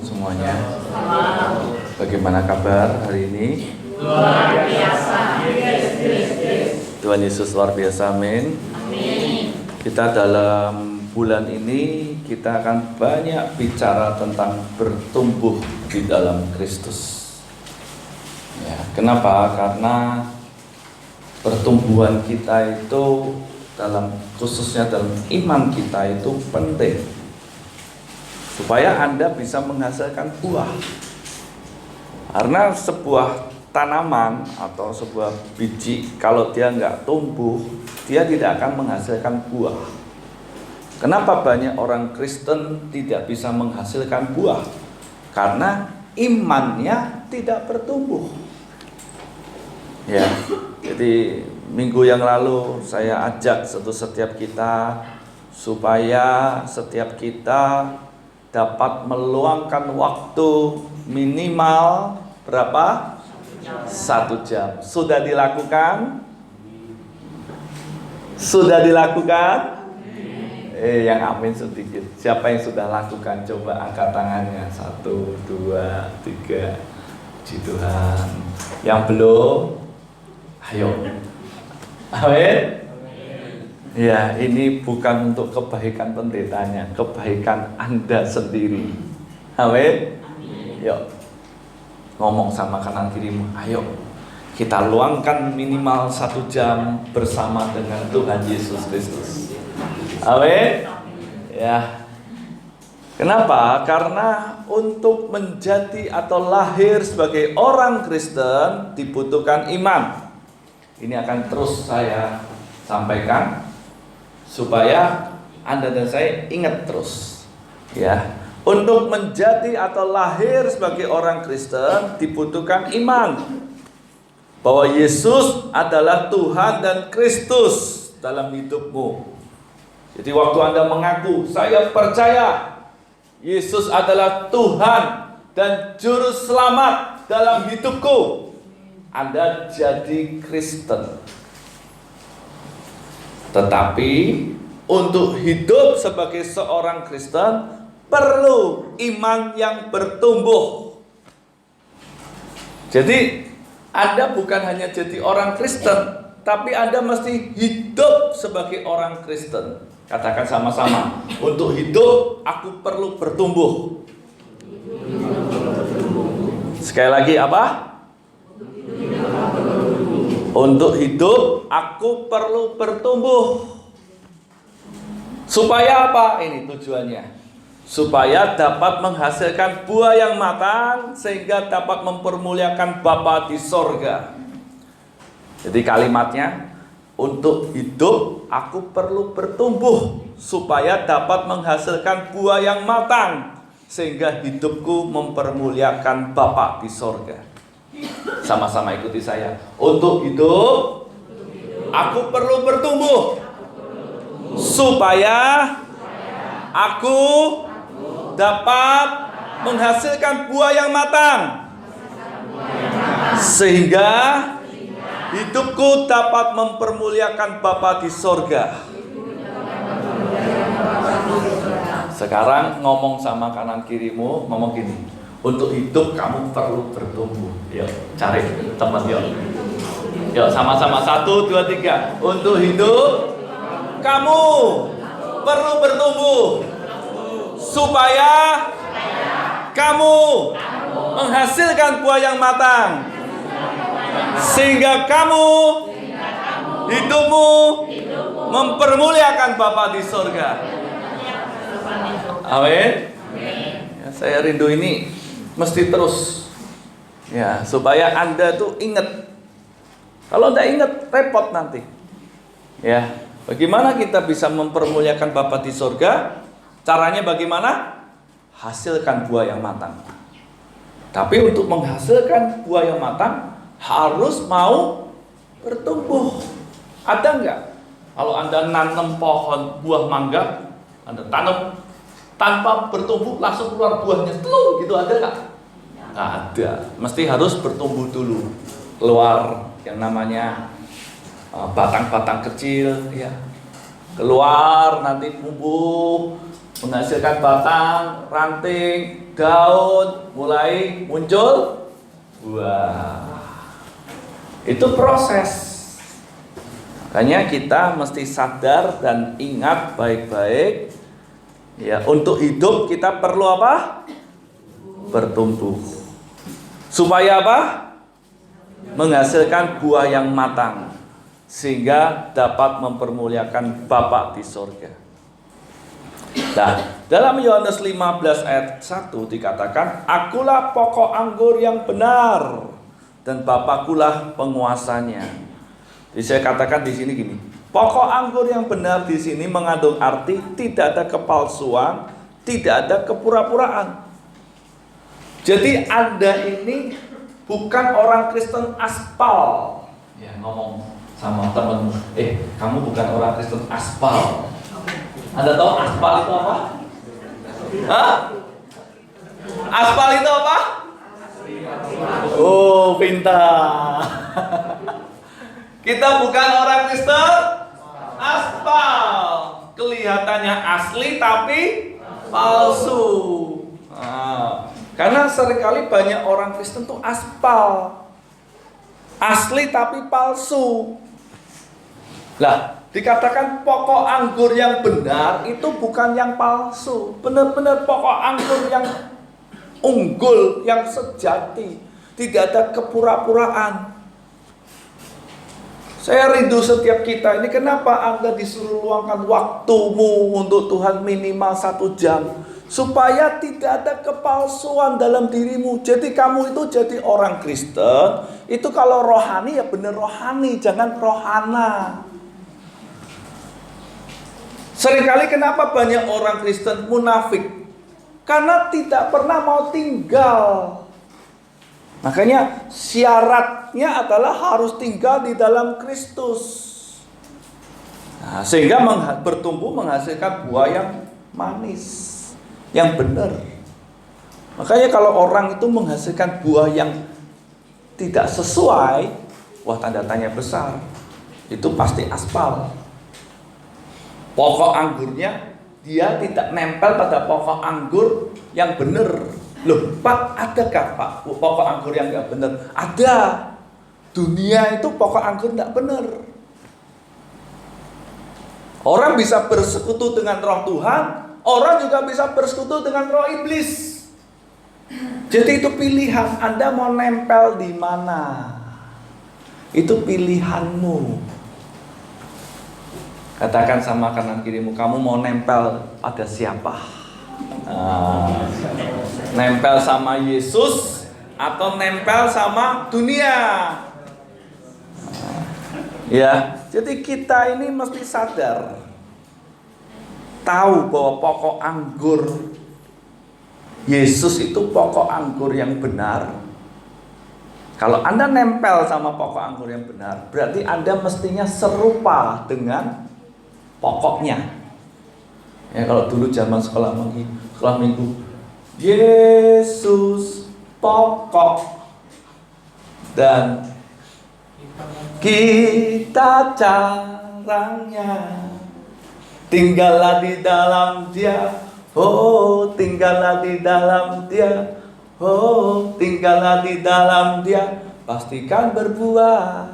semuanya. Bagaimana kabar hari ini? Luar biasa. Tuhan Yesus luar biasa, amin. Kita dalam bulan ini kita akan banyak bicara tentang bertumbuh di dalam Kristus. Ya, kenapa? Karena pertumbuhan kita itu khususnya dalam iman kita itu penting supaya Anda bisa menghasilkan buah. Karena sebuah tanaman atau sebuah biji kalau dia nggak tumbuh, dia tidak akan menghasilkan buah. Kenapa banyak orang Kristen tidak bisa menghasilkan buah? Karena imannya tidak bertumbuh. Ya, jadi minggu yang lalu saya ajak setiap kita supaya setiap kita dapat meluangkan waktu minimal berapa? 1 jam. Sudah dilakukan? Sudah dilakukan? Yang amin sedikit. Siapa yang sudah lakukan? Coba angkat tangannya. 1, 2, 3. Puji Tuhan. Yang belum? Ayo. Amin. Ya, ini bukan untuk kebaikan pendetanya, kebaikan Anda sendiri. Amin. Yuk, ngomong sama kanan kirimu, ayo kita luangkan minimal 1 jam bersama dengan Tuhan Yesus Kristus. Amin. Ya. Kenapa? Karena untuk menjadi atau lahir sebagai orang Kristen dibutuhkan iman. Ini akan terus saya sampaikan supaya Anda dan saya ingat terus. Ya. Untuk menjadi atau lahir sebagai orang Kristen dibutuhkan iman bahwa Yesus adalah Tuhan dan Kristus dalam hidupmu. Jadi waktu Anda mengaku, saya percaya Yesus adalah Tuhan dan Juru Selamat dalam hidupku, Anda jadi Kristen. Tetapi untuk hidup sebagai seorang Kristen perlu iman yang bertumbuh. Jadi Anda bukan hanya jadi orang Kristen, tapi Anda mesti hidup sebagai orang Kristen. Katakan sama-sama, untuk hidup aku perlu bertumbuh. Sekali lagi apa? Untuk hidup aku perlu bertumbuh. Supaya apa? Ini tujuannya. Supaya dapat menghasilkan buah yang matang sehingga dapat mempermuliakan Bapa di sorga. Jadi kalimatnya, untuk hidup aku perlu bertumbuh supaya dapat menghasilkan buah yang matang sehingga hidupku mempermuliakan Bapa di sorga. Sama-sama ikuti saya. Untuk hidup aku perlu bertumbuh supaya aku dapat menghasilkan buah yang matang sehingga hidupku dapat mempermuliakan Bapa di sorga. Sekarang ngomong sama kanan kirimu, ngomong gini, untuk hidup kamu perlu bertumbuh. Yuk, cari teman yuk. Yuk, sama-sama 1, 2, 3. Untuk hidup kamu perlu bertumbuh supaya kamu menghasilkan buah yang matang sehingga kamu hidupmu mempermuliakan Bapa di sorga. Amin. Ya, saya rindu ini mesti terus. Ya, supaya Anda tuh ingat. Kalau tidak ingat repot nanti. Ya, bagaimana kita bisa mempermuliakan Bapa di sorga? Caranya bagaimana? Hasilkan buah yang matang. Tapi untuk menghasilkan buah yang matang harus mau bertumbuh. Ada enggak? Kalau Anda nanam pohon buah mangga, Anda tanam tanpa bertumbuh langsung keluar buahnya, telur gitu, ada enggak? Nggak ada. Mesti harus bertumbuh dulu. Keluar yang namanya batang-batang kecil, ya. Keluar nanti tumbuh, menghasilkan batang, ranting, daun mulai muncul buah. Itu proses. Makanya kita mesti sadar dan ingat baik-baik. Ya, untuk hidup kita perlu apa? Bertumbuh. Supaya apa? Menghasilkan buah yang matang, sehingga dapat mempermuliakan Bapa di surga. Nah, dalam Yohanes 15 ayat 1 dikatakan, "Akulah pokok anggur yang benar dan Bapakulah penguasanya." Jadi saya katakan di sini gini, pokok anggur yang benar di sini mengandung arti tidak ada kepalsuan, tidak ada kepura-puraan. Jadi Anda ini bukan orang Kristen aspal. Ya, ngomong sama temenmu, kamu bukan orang Kristen aspal. Anda tahu aspal itu apa? Hah? Aspal itu apa? Oh, pintar. Kita bukan orang Kristen aspal. Kelihatannya asli tapi palsu. Karena seringkali banyak orang Kristen tuh aspal, asli tapi palsu. Lah, dikatakan pokok anggur yang benar itu bukan yang palsu, benar-benar pokok anggur yang unggul, yang sejati, tidak ada kepura-puraan. Saya rindu setiap kita ini, kenapa Anda disuruh luangkan waktumu untuk Tuhan minimal 1 jam, supaya tidak ada kepalsuan dalam dirimu. Jadi kamu itu jadi orang Kristen, itu kalau rohani ya benar rohani, jangan rohana. Seringkali kenapa banyak orang Kristen munafik? Karena tidak pernah mau tinggal. Makanya syaratnya adalah harus tinggal di dalam Kristus. Nah, sehingga bertumbuh menghasilkan buah yang manis, yang benar. Makanya kalau orang itu menghasilkan buah yang tidak sesuai, wah tanda tanya besar. Itu pasti aspal. Pokok anggurnya dia tidak nempel pada pokok anggur yang benar. Loh, Pak, adakah Pak pokok anggur yang nggak benar? Ada. Dunia itu pokok anggur nggak benar. Orang bisa bersekutu dengan roh Tuhan, orang juga bisa bersekutu dengan roh iblis. Jadi itu pilihan, Anda mau nempel di mana? Itu pilihanmu. Katakan sama kanan kirimu, kamu mau nempel pada siapa? Nempel sama Yesus atau nempel sama dunia? Ya, jadi kita ini mesti sadar, tahu bahwa pokok anggur Yesus itu pokok anggur yang benar. Kalau Anda nempel sama pokok anggur yang benar, berarti Anda mestinya serupa dengan pokoknya. Ya, kalau dulu zaman sekolah minggu, Yesus pokok dan kita caranya, tinggallah di dalam Dia, oh tinggallah di dalam Dia, oh tinggallah di dalam Dia, pastikan berbuah.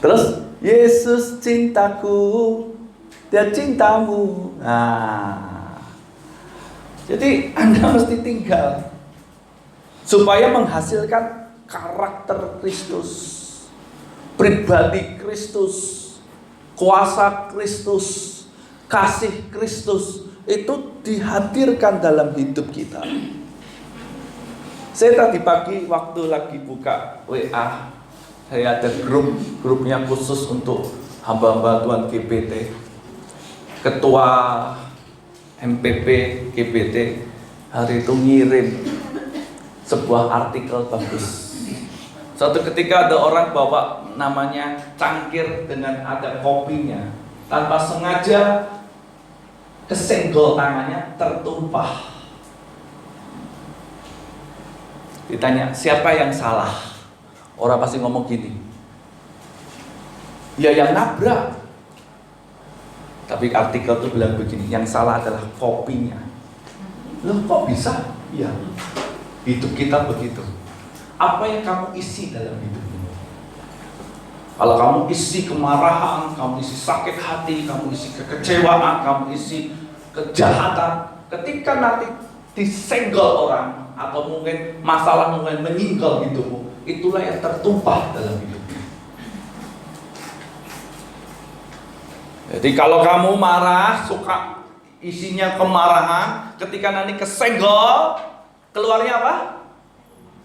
Terus Yesus cintaku, Dia cintamu. Nah, jadi Anda mesti tinggal supaya menghasilkan karakter Kristus, pribadi Kristus, kuasa Kristus, kasih Kristus itu dihadirkan dalam hidup kita. Saya tadi pagi waktu lagi buka WA, saya ada grupnya khusus untuk hamba-hamba Tuhan GPT. Ketua MPP GPT hari itu ngirim sebuah artikel bagus. Suatu ketika ada orang bawa namanya cangkir dengan ada kopinya, tanpa sengaja kesenggol tangannya, tertumpah. Ditanya, siapa yang salah? Orang pasti ngomong gini, ya yang nabrak. Tapi artikel itu bilang begini, yang salah adalah kopinya. Loh kok bisa? Iya. Hidup kita begitu. Apa yang kamu isi dalam hidup ini? Kalau kamu isi kemarahan, kamu isi sakit hati, kamu isi kekecewaan, kamu isi kejahatan, ketika nanti disenggol orang atau mungkin masalah mungkin menyinggol hidupmu, itulah yang tertumpah dalam hidupmu. Jadi kalau kamu marah, suka isinya kemarahan, ketika nanti kesenggol, keluarnya apa?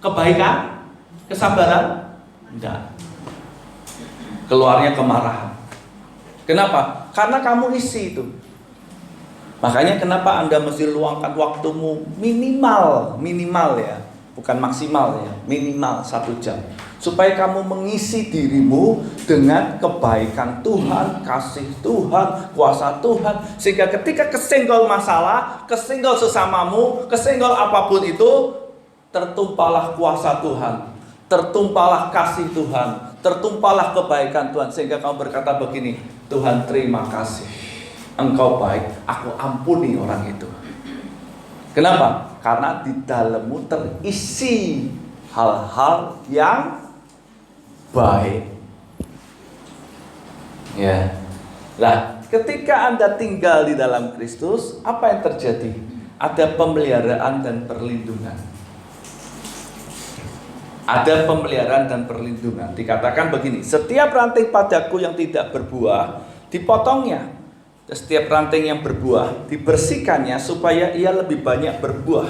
Kebaikan? Kesabaran? Enggak. Keluarnya kemarahan. Kenapa? Karena kamu isi itu. Makanya kenapa Anda mesti luangkan waktumu minimal ya, bukan maksimal ya, minimal 1 jam. Supaya kamu mengisi dirimu dengan kebaikan Tuhan, kasih Tuhan, kuasa Tuhan. Sehingga ketika kesenggol masalah, kesenggol sesamamu, kesenggol apapun itu, tertumpahlah kuasa Tuhan, tertumpahlah kasih Tuhan, tertumpahlah kebaikan Tuhan. Sehingga kamu berkata begini, Tuhan terima kasih, Engkau baik, aku ampuni orang itu. Kenapa? Karena di dalammu terisi hal-hal yang baik. Ya. Nah, ketika Anda tinggal di dalam Kristus, apa yang terjadi? Ada pemeliharaan dan perlindungan. Ada pemeliharaan dan perlindungan. Dikatakan begini, setiap ranting padaku yang tidak berbuah, dipotongnya. Setiap ranting yang berbuah, dibersihkannya supaya ia lebih banyak berbuah.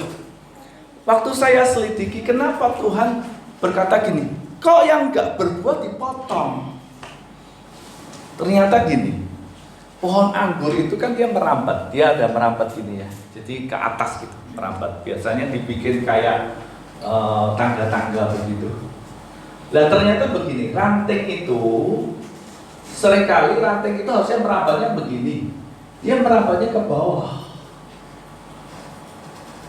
Waktu saya selidiki, kenapa Tuhan berkata gini, kok yang gak berbuah dipotong? Ternyata gini, pohon anggur itu kan dia merambat. Dia ada merambat gini ya, jadi ke atas gitu, merambat. Biasanya dibikin kayak tangga-tangga begitu. Nah ternyata begini, ranting itu seringkali ranting itu harusnya merambatnya begini. Dia merambatnya ke bawah.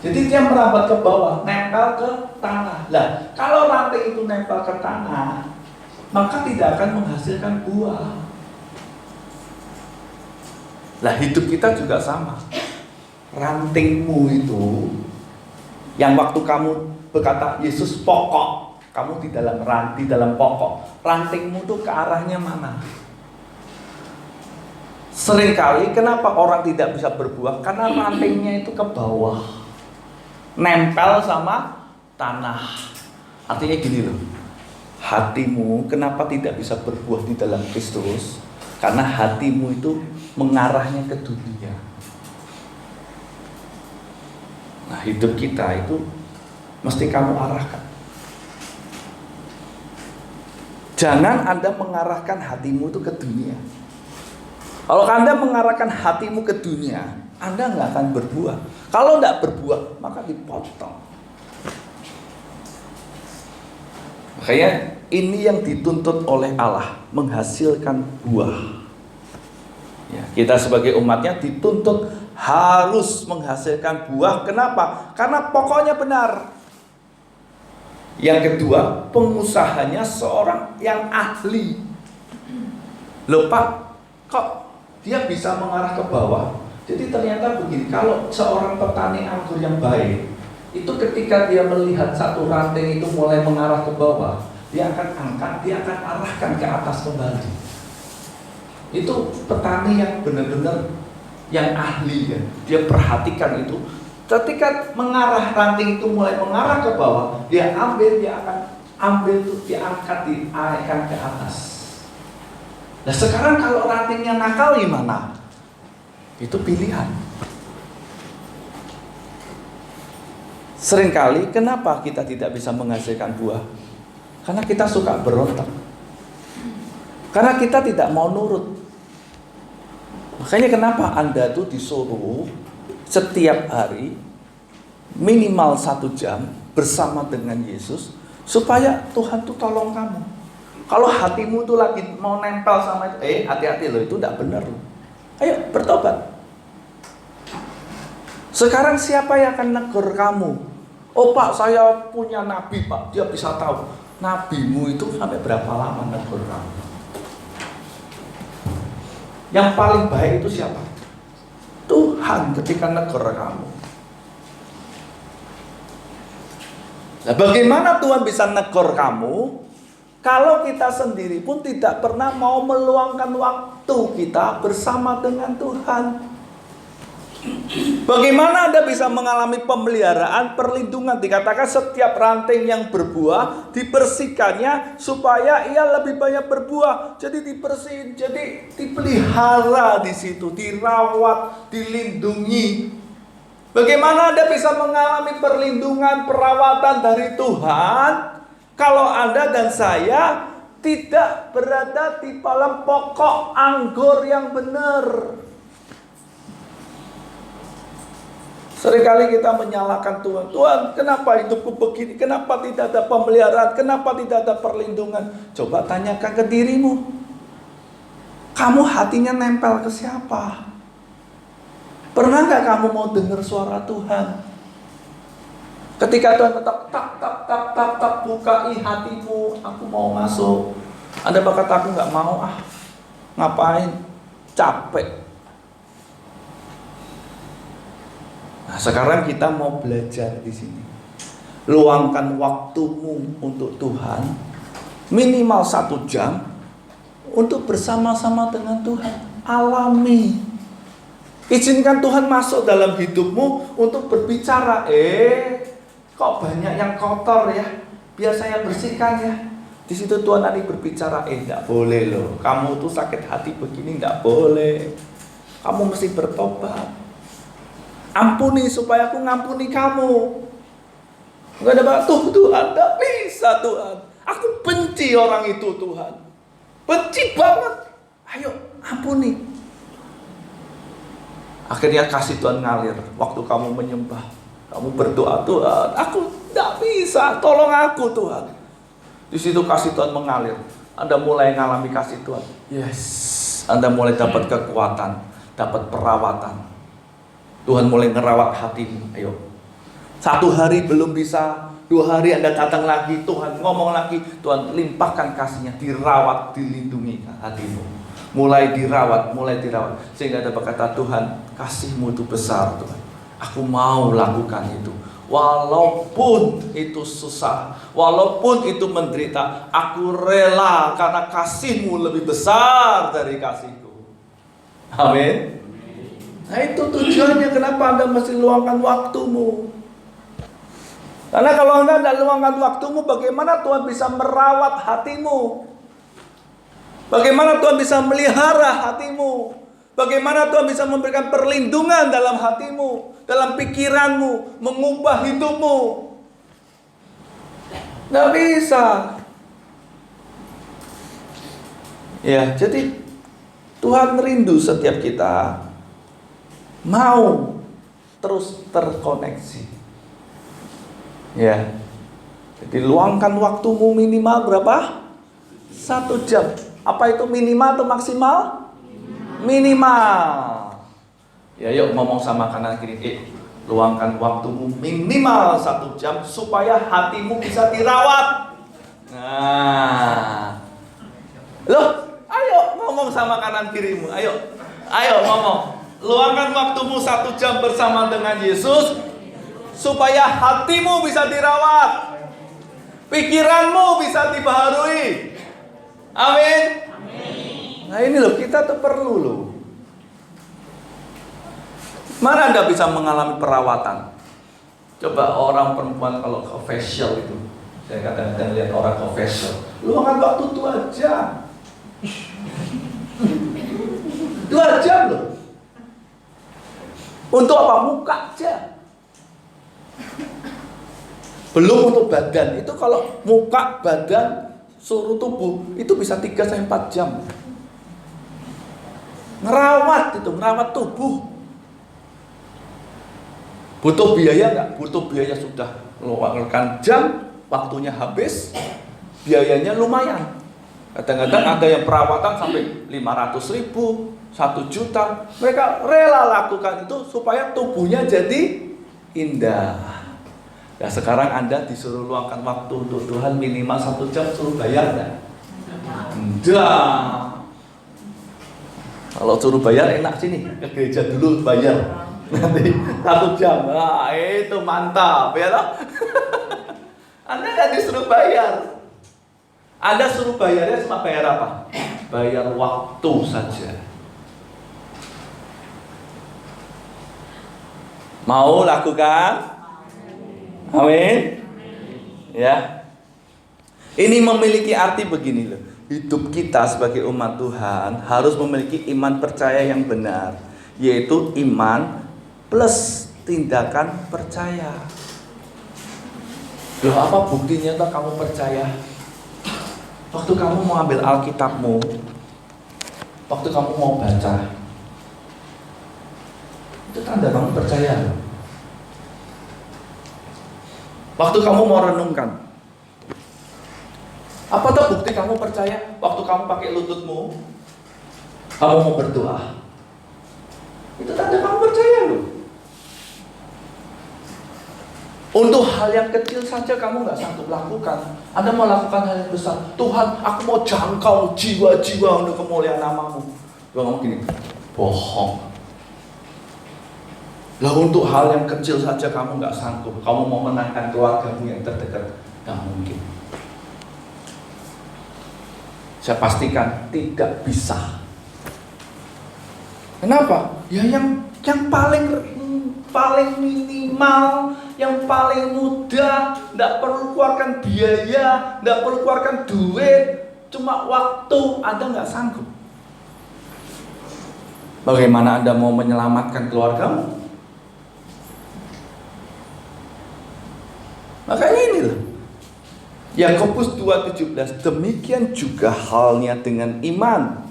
Jadi dia merambat ke bawah, nempel ke tanah. Nah kalau ranting itu nempel ke tanah, maka tidak akan menghasilkan buah. Nah hidup kita juga sama. Rantingmu itu, yang waktu kamu berkata Yesus pokok, kamu di dalam pokok, rantingmu tuh ke arahnya mana? Seringkali kenapa orang tidak bisa berbuah? Karena rantingnya itu ke bawah, nempel sama tanah. Artinya gini loh, hatimu kenapa tidak bisa berbuah di dalam Kristus? Karena hatimu itu mengarahnya ke dunia. Nah hidup kita itu mesti kamu arahkan. Jangan Anda mengarahkan hatimu itu ke dunia. Kalau Anda mengarahkan hatimu ke dunia, Anda nggak akan berbuah. Kalau nggak berbuah, maka dipotong. Makanya ini yang dituntut oleh Allah, menghasilkan buah. Ya, kita sebagai umatnya dituntut harus menghasilkan buah. Kenapa? Karena pokoknya benar. Yang kedua, pengusahanya seorang yang ahli. Loh Pak, kok dia bisa mengarah ke bawah? Jadi ternyata begini, kalau seorang petani anggur yang baik, itu ketika dia melihat satu ranting itu mulai mengarah ke bawah, dia akan angkat, dia akan arahkan ke atas kembali. Itu petani yang benar-benar yang ahli ya. Dia perhatikan itu. Ketika mengarah ranting itu mulai mengarah ke bawah, dia akan ambil itu, diangkat, dinaikkan ke atas. Nah sekarang kalau rantingnya nakal gimana? Itu pilihan. Seringkali kenapa kita tidak bisa menghasilkan buah? Karena kita suka berontak. Karena kita tidak mau nurut. Makanya kenapa Anda tuh disuruh setiap hari minimal 1 jam bersama dengan Yesus, supaya Tuhan tuh tolong kamu. Kalau hatimu tuh lagi mau nempel sama itu, hati-hati loh, itu tidak benar loh. Ayo bertobat. Sekarang siapa yang akan negur kamu? Oh Pak, saya punya nabi Pak, dia bisa tahu. Nabimu itu sampai berapa lama negur kamu? Yang paling baik itu siapa? Tuhan ketika negur kamu. Nah, bagaimana Tuhan bisa negor kamu kalau kita sendiri pun tidak pernah mau meluangkan waktu kita bersama dengan Tuhan? Bagaimana Anda bisa mengalami pemeliharaan, perlindungan? Dikatakan setiap ranting yang berbuah dibersihkannya supaya ia lebih banyak berbuah. Jadi dibersihin, jadi dipelihara di situ, dirawat, dilindungi. Bagaimana Anda bisa mengalami perlindungan, perawatan dari Tuhan kalau Anda dan saya tidak berada di dalam pokok anggur yang benar? Seringkali kita menyalahkan Tuhan. Tuhan, kenapa hidupku begini? Kenapa tidak ada pemeliharaan? Kenapa tidak ada perlindungan? Coba tanyakan ke dirimu. Kamu hatinya nempel ke siapa? Pernah nggak kamu mau dengar suara Tuhan? Ketika Tuhan ketok, tak, bukai hatimu, aku mau masuk. Anda berkata, aku nggak mau, ngapain? Capek. Nah, sekarang kita mau belajar di sini. Luangkan waktumu untuk Tuhan, minimal 1 jam untuk bersama-sama dengan Tuhan. Alami. Izinkan Tuhan masuk dalam hidupmu untuk berbicara. Kok banyak yang kotor ya? Biar saya bersihkan ya. Di situ Tuhan nanti berbicara. Enggak boleh loh. Kamu tuh sakit hati begini, enggak boleh. Kamu mesti bertobat. Ampuni supaya aku ngampuni kamu. Enggak ada batu Tuhan, enggak bisa Tuhan. Aku benci orang itu Tuhan. Benci banget. Ayo ampuni. Akhirnya kasih Tuhan ngalir. Waktu kamu menyembah, kamu berdoa, Tuhan, aku enggak bisa, tolong aku Tuhan. Di situ kasih Tuhan mengalir. Anda mulai mengalami kasih Tuhan. Yes. Anda mulai dapat kekuatan, dapat perawatan. Tuhan mulai ngerawat hatimu. Ayo. 1 hari belum bisa, 2 hari Anda datang lagi, Tuhan ngomong lagi, Tuhan limpahkan kasih-Nya, dirawat, dilindungi hatimu. Mulai dirawat, sehingga Anda berkata, Tuhan, kasih-Mu itu besar Tuhan. Aku mau lakukan itu. Walaupun itu susah, walaupun itu menderita, aku rela karena kasih-Mu lebih besar dari kasih-Ku. Amin. Nah, itu tujuannya kenapa Anda mesti luangkan waktumu. Karena kalau Anda tidak luangkan waktumu, bagaimana Tuhan bisa merawat hatimu? Bagaimana Tuhan bisa melihara hatimu? Bagaimana Tuhan bisa memberikan perlindungan dalam hatimu, dalam pikiranmu, mengubah hidupmu? Tidak bisa. Ya, jadi Tuhan rindu setiap kita mau terus terkoneksi. Ya. Jadi luangkan waktumu minimal berapa? 1 jam. Apa itu minimal atau maksimal? Minimal. Ya, yuk ngomong sama kanan kiri. Luangkan waktumu minimal 1 jam supaya hatimu bisa dirawat. Nah. Loh, ayo ngomong sama kanan kirimu. Ayo ngomong. Luangkan waktumu 1 jam bersama dengan Yesus supaya hatimu bisa dirawat, pikiranmu bisa dibaharui. Amin. Nah ini loh, kita tuh perlu loh. Mana Anda bisa mengalami perawatan? Coba orang perempuan kalau ke facial itu, saya kadang-kadang lihat orang ke facial, luangkan waktu 2 jam. 2 jam loh. Untuk apa? Muka aja. Belum untuk badan. Itu kalau muka, badan, seluruh tubuh itu bisa 3-4 jam. Ngerawat tubuh. Butuh biaya nggak? Butuh biaya sudah. Luangkan jam, waktunya habis, biayanya lumayan. Kadang-kadang ada yang perawatan sampai 500.000, 1 juta. Mereka rela lakukan itu supaya tubuhnya jadi indah. Nah sekarang Anda disuruh luangkan waktu untuk Tuhan minimal 1 jam, suruh bayar nggak? Enggak. Kalau suruh bayar enak sini, ke gereja dulu bayar. Nanti 1 jam, itu mantap ya toh? Anda nggak disuruh bayar. Anda suruh bayarnya cuma bayar apa? Bayar waktu saja. Mau lakukan? Amin. Ya. Ini memiliki arti begini loh. Hidup kita sebagai umat Tuhan harus memiliki iman percaya yang benar, yaitu iman plus tindakan percaya. Loh, apa buktinya tuh kamu percaya? Waktu kamu mau ambil Alkitabmu, waktu kamu mau baca, itu tanda kamu percaya. Waktu kamu mau renungkan, apa tuh bukti kamu percaya? Waktu kamu pakai lututmu, kamu mau berdoa, itu tanda kamu percaya loh. Untuk hal yang kecil saja kamu nggak sanggup lakukan. Anda mau lakukan hal yang besar. Tuhan, aku mau jangkau jiwa-jiwa untuk kemuliaan namamu. Tuhan ngomong gini, bohong. Lah untuk hal yang kecil saja kamu nggak sanggup. Kamu mau menangkan keluargamu yang terdekat, nggak mungkin. Saya pastikan tidak bisa. Kenapa? Ya yang paling minimal, yang paling mudah, tidak perlu keluarkan biaya, tidak perlu keluarkan duit, cuma waktu. Anda nggak sanggup. Bagaimana Anda mau menyelamatkan keluargamu? Makanya ini loh, Yakobus 2:17, demikian juga halnya dengan iman.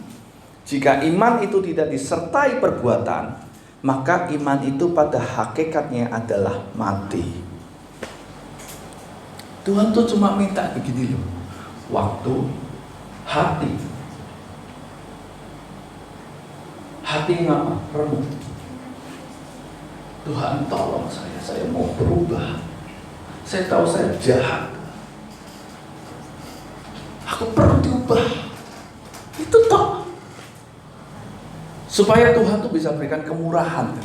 Jika iman itu tidak disertai perbuatan, maka iman itu pada hakikatnya adalah mati. Tuhan tuh cuma minta begini loh, waktu, hati. Hati ngapa? Renung. Tuhan tolong saya mau berubah. Saya tahu saya jahat. Aku perlu diubah. Itu toh. Supaya Tuhan tuh bisa berikan kemurahan.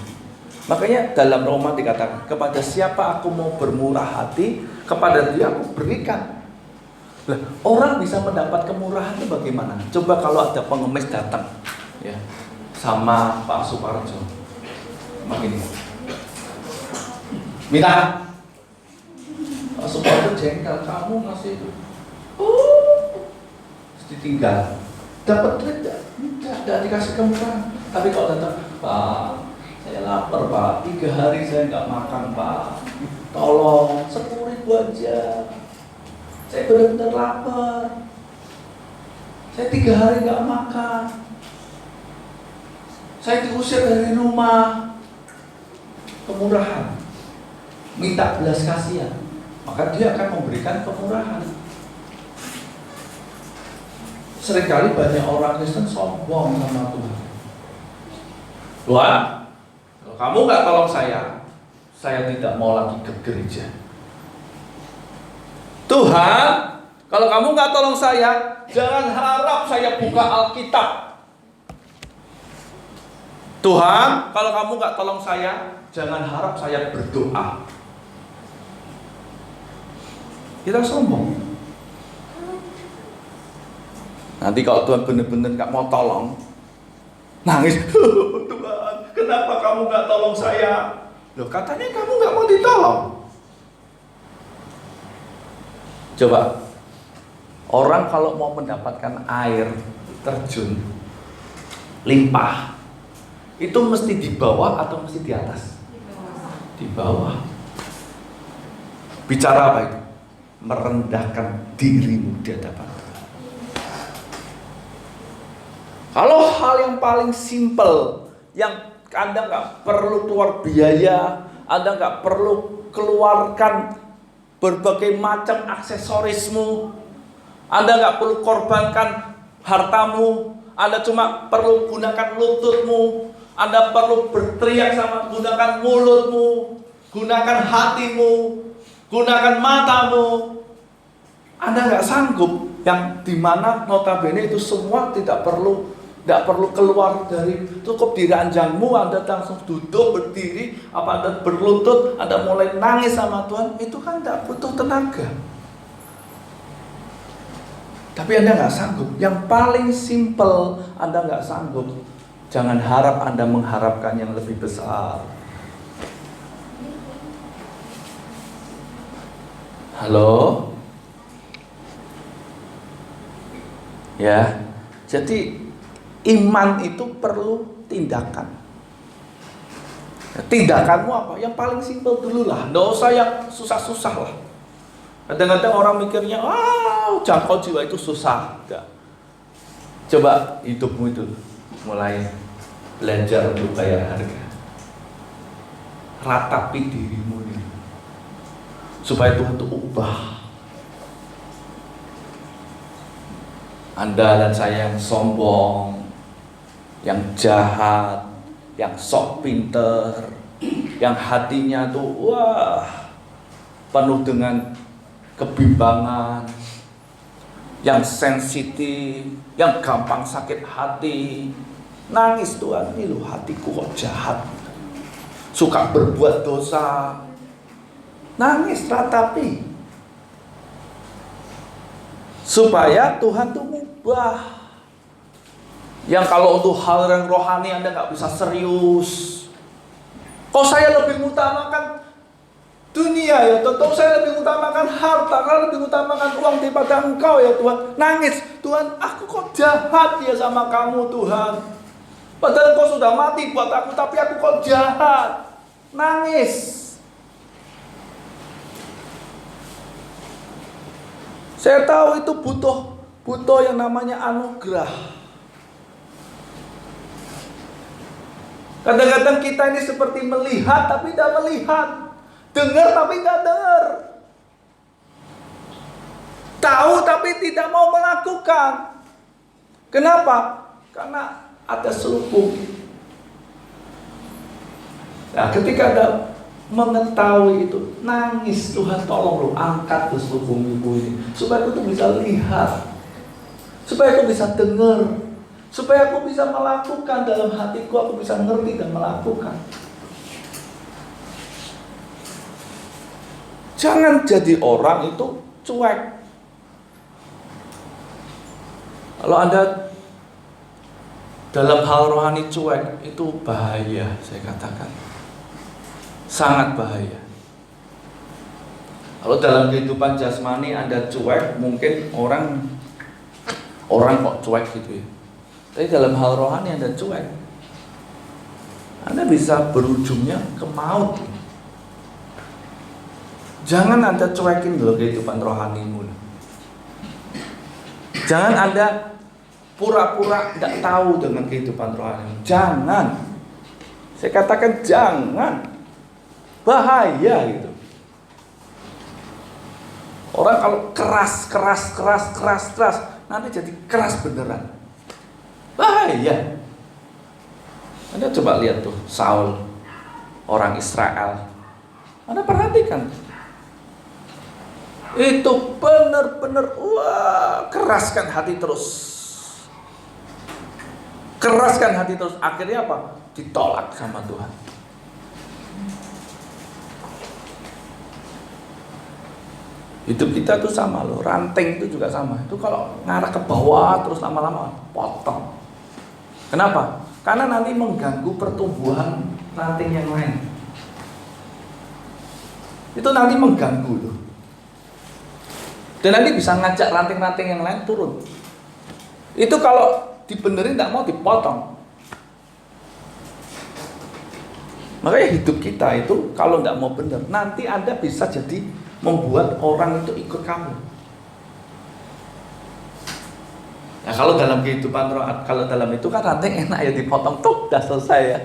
Makanya dalam Roma dikatakan, kepada siapa aku mau bermurah hati, kepada dia aku berikan. Nah, orang bisa mendapat kemurahan itu bagaimana? Coba kalau ada pengemis datang, ya, sama Pak Suparjo, begini, minta. Pak Suparjo jengkel, kamu ngasih itu, ditinggal, dapat duit tidak dikasih kemurahan. Tapi kalau datang, Pak, saya lapar Pak, 3 hari saya nggak makan Pak, tolong 10.000 aja, saya benar-benar lapar, saya 3 hari nggak makan, saya diusir dari rumah. Kemurahan, minta belas kasihan, maka dia akan memberikan kemurahan. Seringkali banyak orang Kristen sombong sama Tuhan. Tuhan, kalau kamu nggak tolong saya tidak mau lagi ke gereja. Tuhan, kalau kamu nggak tolong saya, jangan harap saya buka Alkitab. Tuhan, kalau kamu nggak tolong saya, jangan harap saya berdoa. Kita sombong. Nanti kalau Tuhan benar-benar nggak mau tolong, nangis, Tuhan, kenapa kamu nggak tolong saya? Loh, katanya kamu nggak mau ditolong. Coba, orang kalau mau mendapatkan air terjun limpah, itu mesti di bawah atau mesti di atas? Di bawah. Bicara apa itu? Merendahkan dirimu di hadapan Tuhan. Kalau hal yang paling simpel, yang Anda nggak perlu keluar biaya, Anda nggak perlu keluarkan berbagai macam aksesorismu, Anda nggak perlu korbankan hartamu, Anda cuma perlu gunakan lututmu, Anda perlu berteriak sama gunakan mulutmu, gunakan hatimu, gunakan matamu. Anda nggak sanggup, yang dimana notabene itu semua tidak perlu keluar dari, cukup di ranjangmu, Anda langsung duduk, berdiri, apa Anda berlutut, Anda mulai nangis sama Tuhan, itu kan tidak butuh tenaga. Tapi Anda nggak sanggup. Yang paling simple Anda nggak sanggup. Jangan harap Anda mengharapkan yang lebih besar. Halo? Ya, jadi iman itu perlu tindakan. Tindakanmu apa? Yang paling simpel dulu lah. Nggak usah yang susah-susah lah. Kadang-kadang orang mikirnya, jangkau jiwa itu susah. Enggak. Coba hidupmu itu mulai belajar untuk bayar harga. Ratapi dirimu ini, supaya Tuhan itu ubah. Anda dan saya yang sombong, yang jahat, yang sok pinter, yang hatinya tuh penuh dengan kebimbangan, yang sensitif, yang gampang sakit hati, nangis, Tuhan, ini loh hatiku kok jahat, suka berbuat dosa, nangis, ratapi, supaya Tuhan tuh mengubah. Yang kalau untuk hal yang rohani Anda nggak bisa serius. Kok saya lebih mengutamakan dunia ya, tentu saya lebih utamakan harta, saya lebih utamakan uang daripada Engkau ya Tuhan. Nangis, Tuhan, aku kok jahat ya sama kamu Tuhan. Padahal Engkau sudah mati buat aku, tapi aku kok jahat. Nangis. Saya tahu itu butuh yang namanya anugerah. Kadang-kadang kita ini seperti melihat tapi tidak melihat, dengar tapi tidak dengar, tahu tapi tidak mau melakukan. Kenapa? Karena ada selubung. Nah, ketika Anda mengetahui itu, nangis, Tuhan tolong lu angkat tuh selubung ibu ini, supaya aku tuh bisa lihat, supaya aku bisa dengar, supaya aku bisa melakukan dalam hatiku, aku bisa ngerti dan melakukan. Jangan jadi orang itu cuek. Kalau Anda dalam hal rohani cuek, itu bahaya, saya katakan. Sangat bahaya. Kalau dalam kehidupan jasmani Anda cuek, mungkin orang kok cuek gitu ya. Tapi dalam hal rohani Anda cuek, Anda bisa berujungnya ke maut. Jangan Anda cuekin dulu kehidupan rohanimu. Jangan Anda pura-pura tidak tahu dengan kehidupan rohani. Jangan. Saya katakan jangan. Bahaya gitu. Orang kalau keras, nanti jadi keras beneran. Bahaya. Anda coba lihat tuh Saul, orang Israel. Anda perhatikan. Itu benar-benar keraskan hati terus. Keraskan hati terus. Akhirnya apa? Ditolak sama Tuhan. Hidup kita tuh sama loh. Ranting itu juga sama. Itu kalau ngarah ke bawah terus lama-lama potong. Kenapa? Karena nanti mengganggu pertumbuhan ranting yang lain. Itu nanti mengganggu loh. Dan nanti bisa ngajak ranting-ranting yang lain turun. Itu kalau dibenerin tidak mau dipotong. Makanya hidup kita itu kalau tidak mau bener, nanti Anda bisa jadi membuat orang itu ikut kamu. Nah, kalau dalam kehidupan roh, kalau dalam itu kan ranting enak ya dipotong, tuh udah selesai ya.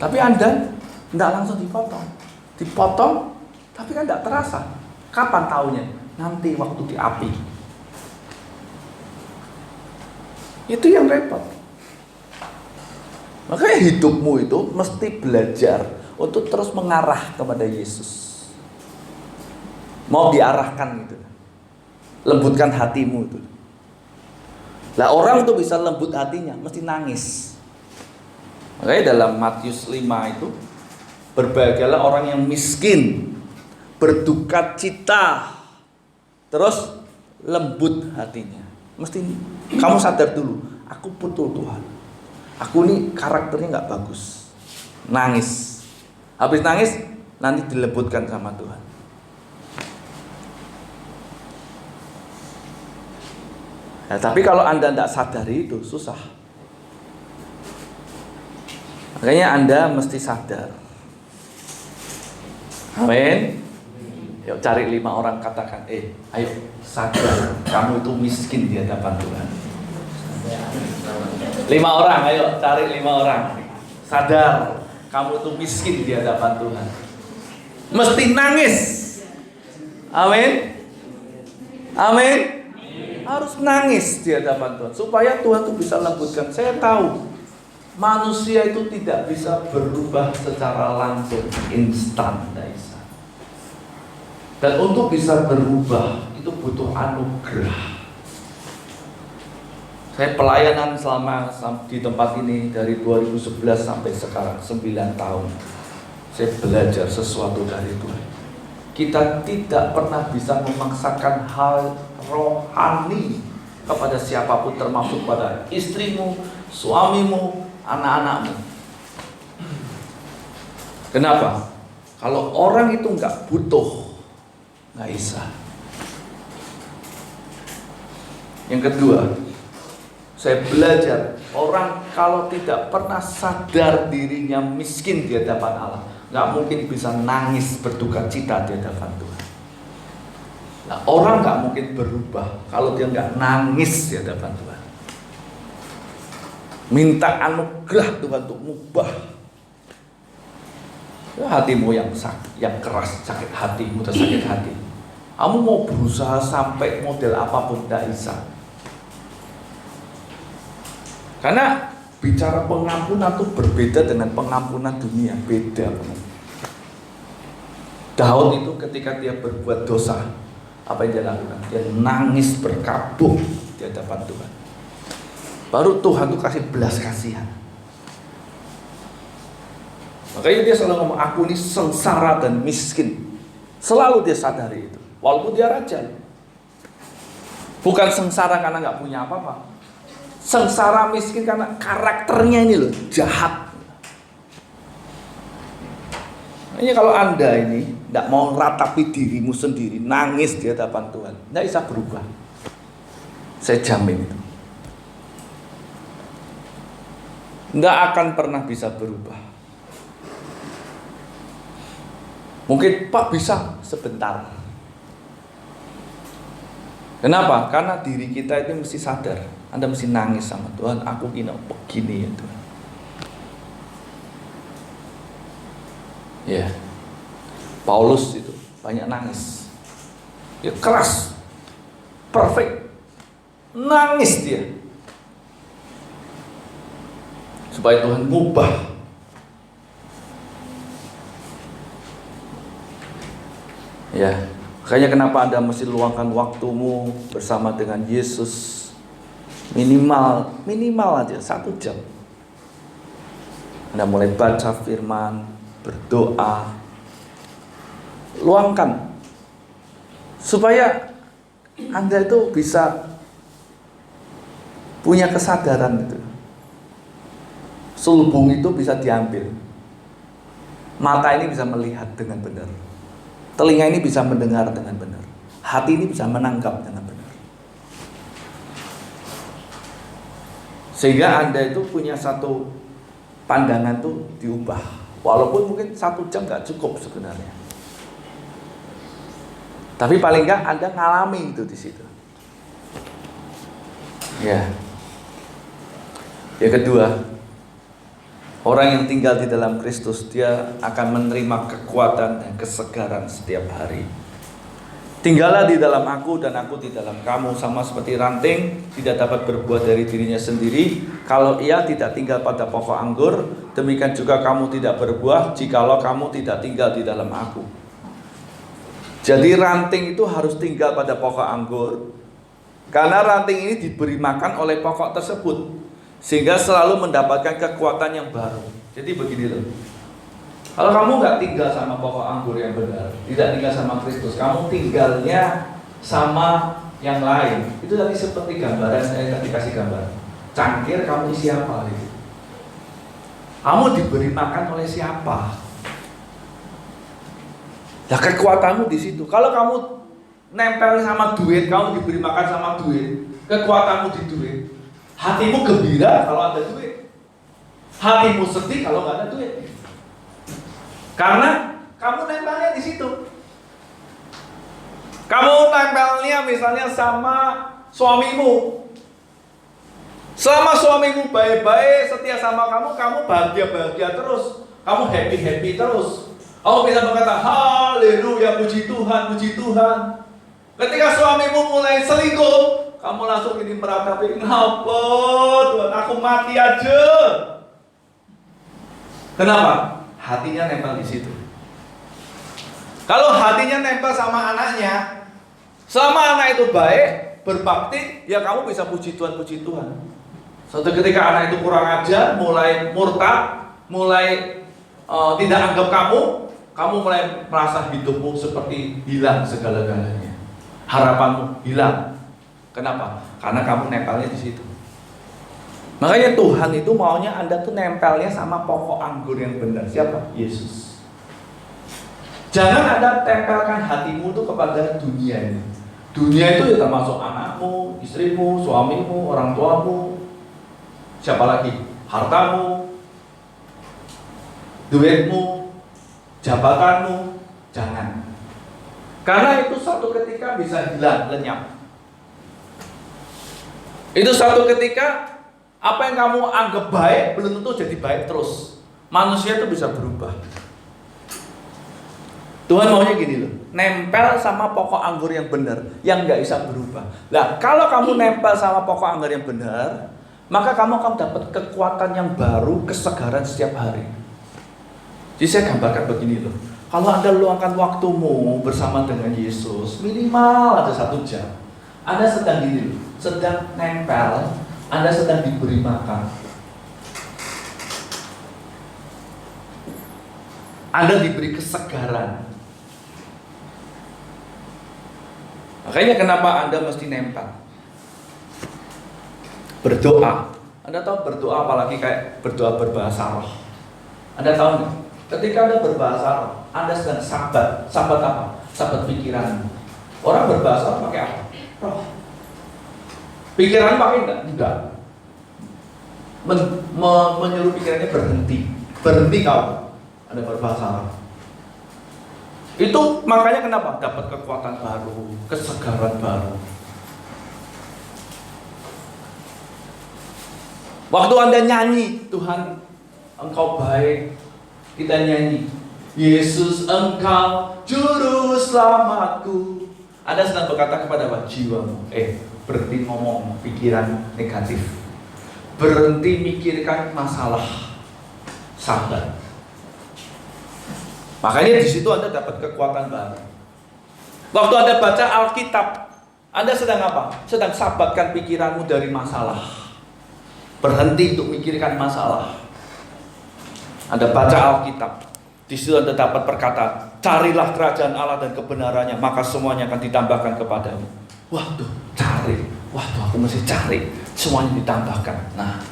Tapi Anda tidak langsung dipotong, tapi kan tidak terasa. Kapan taunya? Nanti waktu di api. Itu yang repot. Makanya hidupmu itu mesti belajar untuk terus mengarah kepada Yesus. Mau diarahkan gitu. Lembutkan hatimu itu. Lah orang tuh bisa lembut hatinya mesti nangis. Makanya dalam Matius 5 itu, berbahagialah orang yang miskin, berduka cita, terus lembut hatinya. Mesti kamu sadar dulu, aku butuh Tuhan. Aku ini karakternya nggak bagus. Nangis. Habis nangis, nanti dilembutkan sama Tuhan. Ya, tapi kalau Anda tidak sadari itu susah. Makanya Anda mesti sadar. Amin. Yuk cari 5 orang, katakan, ayo sadar kamu itu miskin di hadapan Tuhan. 5 orang, ayo cari 5 orang. Sadar kamu itu miskin di hadapan Tuhan. Mesti nangis. Amin. Amin. Harus nangis di hadapan Tuhan supaya Tuhan itu bisa lembutkan. Saya tahu manusia itu tidak bisa berubah secara langsung, instan, tidak bisa. Dan untuk bisa berubah itu butuh anugerah. Saya pelayanan selama di tempat ini dari 2011 sampai sekarang 9 tahun. Saya belajar sesuatu dari Tuhan. Kita tidak pernah bisa memaksakan hal rohani kepada siapapun, termasuk pada istrimu, suamimu, anak-anakmu. Kenapa? Kalau orang itu nggak butuh, nggak bisa. Yang kedua, saya belajar orang kalau tidak pernah sadar dirinya miskin di hadapan Allah, nggak mungkin bisa nangis berduka cita di hadapan Tuhan. Nah, orang nggak mungkin berubah kalau dia nggak nangis di hadapan Tuhan. Minta anugerah Tuhan untuk mengubah hatimu yang keras, sakit hatimu tersakit hati. Kamu mau berusaha sampai model apapun tidak bisa. Karena bicara pengampunan itu berbeda dengan pengampunan dunia, beda. Daud itu ketika dia berbuat dosa, apa yang dia lakukan? Dia nangis berkabung di hadapan Tuhan. Baru Tuhan tuh kasih belas kasihan. Makanya dia selalu ngomong, aku ini sengsara dan miskin. Selalu dia sadari itu. Walaupun dia raja. Bukan sengsara karena nggak punya apa-apa. Sengsara miskin karena karakternya ini loh, jahat. Makanya kalau Anda ini tidak mau ratapi dirimu sendiri, nangis di hadapan Tuhan, tidak bisa berubah. Saya jamin itu. Tidak akan pernah bisa berubah. Mungkin Pak bisa sebentar. Kenapa? Karena diri kita itu mesti sadar. Anda mesti nangis sama Tuhan, aku begini ya Tuhan. Ya, Paulus itu banyak nangis. Dia keras, perfect, nangis dia. Supaya Tuhan mengubah. Ya, makanya kenapa Anda mesti luangkan waktumu bersama dengan Yesus. Minimal aja 1 jam. Anda mulai baca firman, berdoa, luangkan supaya Anda itu bisa punya kesadaran itu. Sulbung itu bisa diambil. Mata ini bisa melihat dengan benar. Telinga ini bisa mendengar dengan benar. Hati ini bisa menangkap dengan benar. Sehingga Anda itu punya satu pandangan tuh diubah. Walaupun mungkin 1 jam gak cukup sebenarnya. Tapi paling enggak Anda ngalami itu di situ. Ya. Yang kedua, orang yang tinggal di dalam Kristus, dia akan menerima kekuatan dan kesegaran setiap hari. Tinggallah di dalam aku dan aku di dalam kamu, sama seperti ranting tidak dapat berbuah dari dirinya sendiri kalau ia tidak tinggal pada pokok anggur, demikian juga kamu tidak berbuah jikalau kamu tidak tinggal di dalam aku. Jadi ranting itu harus tinggal pada pokok anggur, karena ranting ini diberi makan oleh pokok tersebut, sehingga selalu mendapatkan kekuatan yang baru. Jadi begini loh, kalau kamu nggak tinggal sama pokok anggur yang benar, tidak tinggal sama Kristus, kamu tinggalnya sama yang lain. Itu tadi seperti gambaran, saya tadi kasih gambar. Cangkir kamu isi apa gitu. Kamu diberi makan oleh siapa? Nah, kekuatanmu di situ. Kalau kamu nempel sama duit, kamu diberi makan sama duit, kekuatanmu di duit. Hatimu gembira kalau ada duit. Hatimu sedih kalau nggak ada duit. Karena kamu nempelnya di situ. Kamu nempelnya misalnya sama suamimu. Selama suamimu baik-baik, setia sama kamu, kamu bahagia-bahagia terus. Kamu happy-happy terus. Kamu bisa berkata, haleluya, puji Tuhan, puji Tuhan. Ketika suamimu mulai selingkuh, kamu langsung ini meratapi, ngapa Tuhan, aku mati aja. Kenapa? Hatinya nempel di situ. Kalau hatinya nempel sama anaknya, selama anak itu baik, berbakti, ya kamu bisa puji Tuhan, puji Tuhan. Suatu ketika anak itu kurang ajar, mulai murtad, mulai tidak anggap kamu mulai merasa hidupmu seperti hilang segala-galanya. Harapanmu hilang. Kenapa? Karena kamu nempelnya di situ. Makanya Tuhan itu maunya Anda tuh nempelnya sama pokok anggur yang benar. Siapa? Yesus. Jangan Anda tempelkan hatimu tuh kepada dunia ini. Dunia itu ya termasuk anakmu, istrimu, suamimu, orang tuamu. Siapa lagi? Hartamu, duitmu, jabatanmu. Jangan. Karena itu suatu ketika bisa hilang, lenyap. Itu suatu ketika apa yang kamu anggap baik belum tentu jadi baik terus. Manusia itu bisa berubah. Tuhan maunya gini loh, nempel sama pokok anggur yang benar, yang nggak bisa berubah. Nah, kalau kamu nempel sama pokok anggur yang benar, maka kamu akan dapat kekuatan yang baru, kesegaran setiap hari. Jadi saya gambarkan begini loh, kalau Anda luangkan waktumu bersama dengan Yesus, minimal ada 1 jam. Anda sedang gini loh, sedang nempel, Anda sedang diberi makan. Anda diberi kesegaran. Makanya kenapa Anda mesti nempel? Berdoa. Anda tahu berdoa apalagi kayak berdoa berbahasa roh. Anda tahu nggak? Ketika Anda berbahasa roh, Anda sedang sabat. Sabat apa? Sabat pikiran. Orang berbahasa roh pakai apa? Roh. Pikiran pakai enggak? Enggak. Menyuruh pikirannya berhenti. Berhenti kau. Anda berbahasa roh. Itu makanya kenapa? Dapat kekuatan baru, kesegaran baru. Waktu Anda nyanyi, Tuhan, Engkau baik. Kita nyanyi, Yesus Engkau Juru Selamatku. Anda sedang berkata kepada apa? Jiwamu, berhenti ngomong pikiran negatif. Berhenti mikirkan masalah. Sabar. Makanya di situ Anda dapat kekuatan baru. Waktu Anda baca Alkitab, Anda sedang apa? Sedang sabatkan pikiranmu dari masalah. Berhenti untuk mikirkan masalah. Anda baca Alkitab, di situ Anda dapat perkataan, carilah kerajaan Allah dan kebenarannya, maka semuanya akan ditambahkan kepadamu. Waduh, cari. Waduh, aku mesti cari. Semuanya ditambahkan. Nah,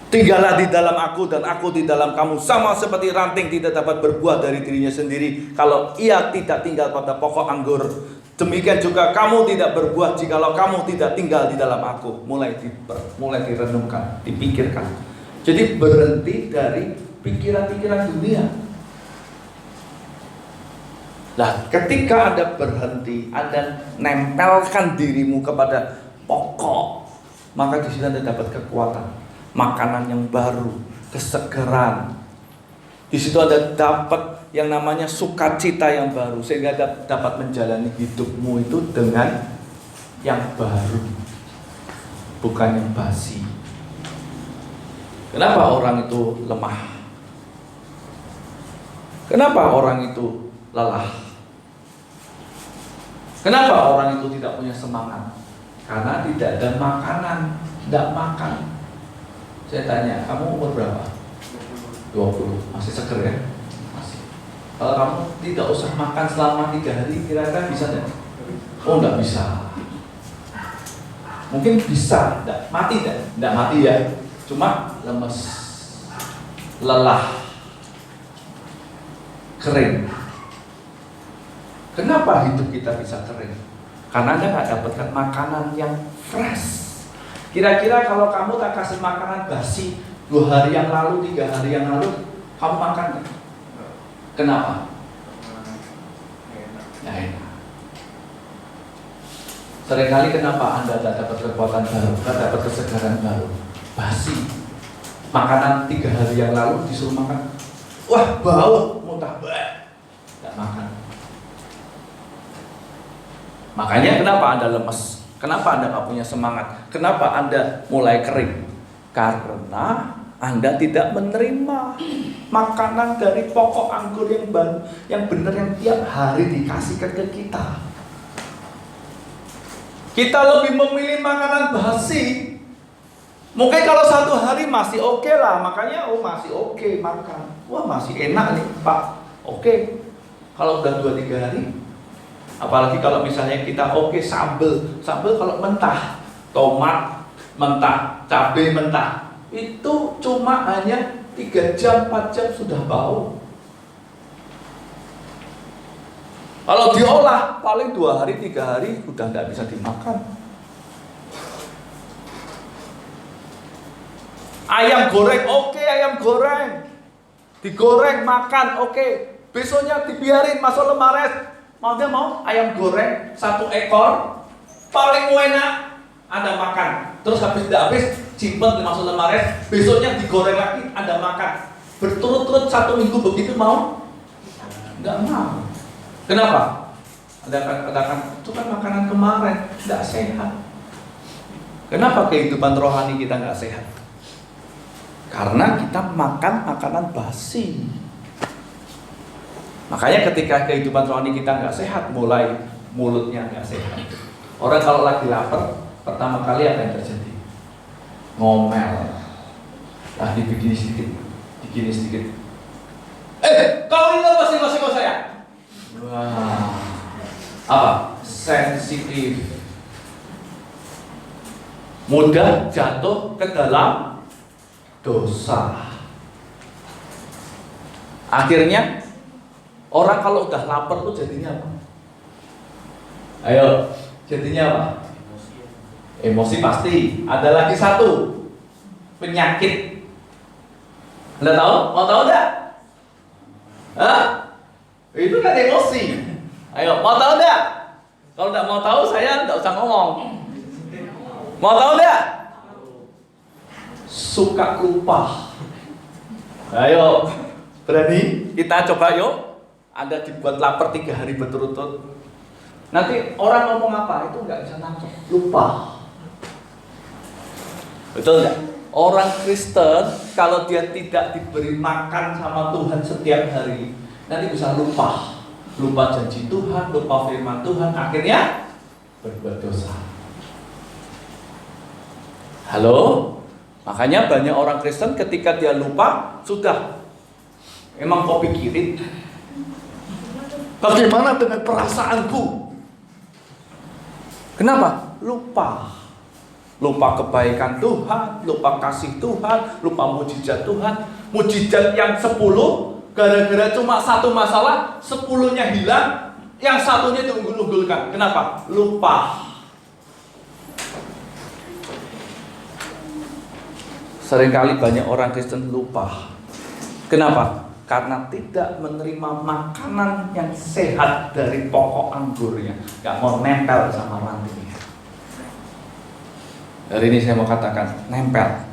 tinggallah di dalam aku dan aku di dalam kamu, sama seperti ranting tidak dapat berbuah dari dirinya sendiri kalau ia tidak tinggal pada pokok anggur. Demikian juga kamu tidak berbuah jikalau kamu tidak tinggal di dalam aku. Mulai direnungkan, dipikirkan. Jadi berhenti dari pikiran-pikiran dunia. Nah, ketika Anda berhenti, Anda nempelkan dirimu kepada pokok, maka di sini Anda dapat kekuatan, makanan yang baru, kesegaran. Di situ Anda dapat yang namanya sukacita yang baru, sehingga Anda dapat menjalani hidupmu itu dengan yang baru, bukan yang basi. Kenapa orang itu lemah? Kenapa orang itu lelah? Kenapa orang itu tidak punya semangat? Karena tidak ada makanan, tidak makan. Saya tanya, kamu umur berapa? 20, masih seger ya? Masih. Kalau kamu tidak usah makan selama 3 hari, kira-kira bisa tidak? Oh, nggak bisa. Mungkin bisa, nggak mati, nggak mati ya. Cuma lemes, lelah, kering. Kenapa hidup kita bisa kering? Karena Anda nggak dapatkan makanan yang fresh. Kira-kira kalau kamu tak kasih makanan basi 2 hari yang lalu, 3 hari yang lalu, kamu makan nggak? Kenapa? Nggak enak. Seringkali kenapa Anda tidak dapat kekuatan baru, tidak dapat kesegaran baru? Basi. Makanan 3 hari yang lalu disuruh makan, wah bau, muntah, tidak makan. Makanya kenapa Anda lemes? Kenapa Anda nggak punya semangat? Kenapa Anda mulai kering? Karena Anda tidak menerima makanan dari pokok anggur yang baru, yang benar, yang tiap hari dikasihkan ke kita. Kita lebih memilih makanan basi. Mungkin kalau 1 hari masih oke lah, makanya masih oke makan. Wah masih enak nih Pak. Oke. Kalau udah 2-3 hari, apalagi kalau misalnya kita sambel kalau mentah, tomat mentah, cabai mentah, itu cuma hanya 3 jam, 4 jam sudah bau. Kalau diolah paling 2 hari, 3 hari sudah tidak bisa dimakan. Ayam goreng, ayam goreng digoreng makan, besoknya dibiarin masuk lemari. Mau ayam goreng 1 ekor paling enak Anda makan, terus habis tidak habis simpen masuk lemari, besoknya digoreng lagi Anda makan berturut-turut 1 minggu begitu mau? Enggak mau. Kenapa? Anda katakan itu kan makanan kemarin, tidak sehat. Kenapa kehidupan rohani kita nggak sehat? Karena kita makan makanan basi. Makanya ketika kehidupan rohani kita nggak sehat, mulai mulutnya nggak sehat. Orang kalau lagi lapar, pertama kali apa yang terjadi? Ngomel. Nah, dibikini sedikit. Kau ini apa sih kau saya? Wah, apa? Sensitif. Mudah jatuh ke dalam dosa. Akhirnya orang kalau udah lapar tuh jadinya apa? Ayo, jadinya apa? Emosi pasti. Ada lagi 1, penyakit. Anda tahu? Mau tahu enggak? Hah? Itu kan emosi. Ayo, mau tahu enggak? Kalau enggak mau tahu, saya enggak usah ngomong. Mau tahu enggak? Suka lupa. Ayo, berani? Kita coba yuk. Anda dibuat lapar 3 hari berturut-turut. Nanti orang ngomong apa itu nggak bisa nangkep, lupa. Betul nggak? Orang Kristen kalau dia tidak diberi makan sama Tuhan setiap hari, nanti bisa lupa janji Tuhan, lupa firman Tuhan, akhirnya berbuat dosa. Halo? Makanya banyak orang Kristen ketika dia lupa, sudah. Emang kau pikirin bagaimana dengan perasaanku? Kenapa? Lupa kebaikan Tuhan, lupa kasih Tuhan, lupa mujizat Tuhan. Mujizat yang 10, gara-gara cuma 1 masalah, 10-nya hilang, yang 1-nya diunggul-unggulkan. Kenapa? Lupa. Seringkali banyak orang Kristen lupa. Kenapa? Karena tidak menerima makanan yang sehat dari pokok anggurnya, gak mau nempel sama rantingnya. Hari ini saya mau katakan, nempel.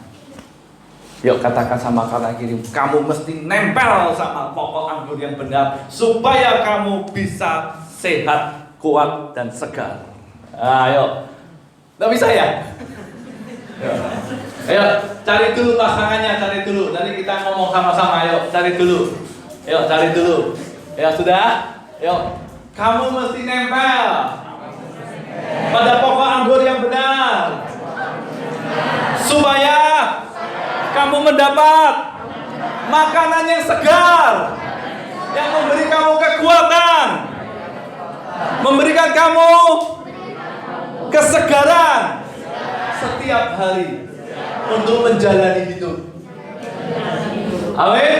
Yuk katakan sama kanan kiri, kamu mesti nempel sama pokok anggur yang benar, supaya kamu bisa sehat, kuat, dan segar. Ayo, gak bisa ya? Ayo, cari dulu pasangannya, cari dulu. Nanti kita ngomong sama-sama. Ayo, cari dulu. Ya sudah. Ayo, kamu mesti nempel pada pokok anggur yang benar, supaya kamu mendapat makanan yang segar, yang memberi kamu kekuatan, memberikan kamu kesegaran setiap hari untuk menjalani hidup. Amin.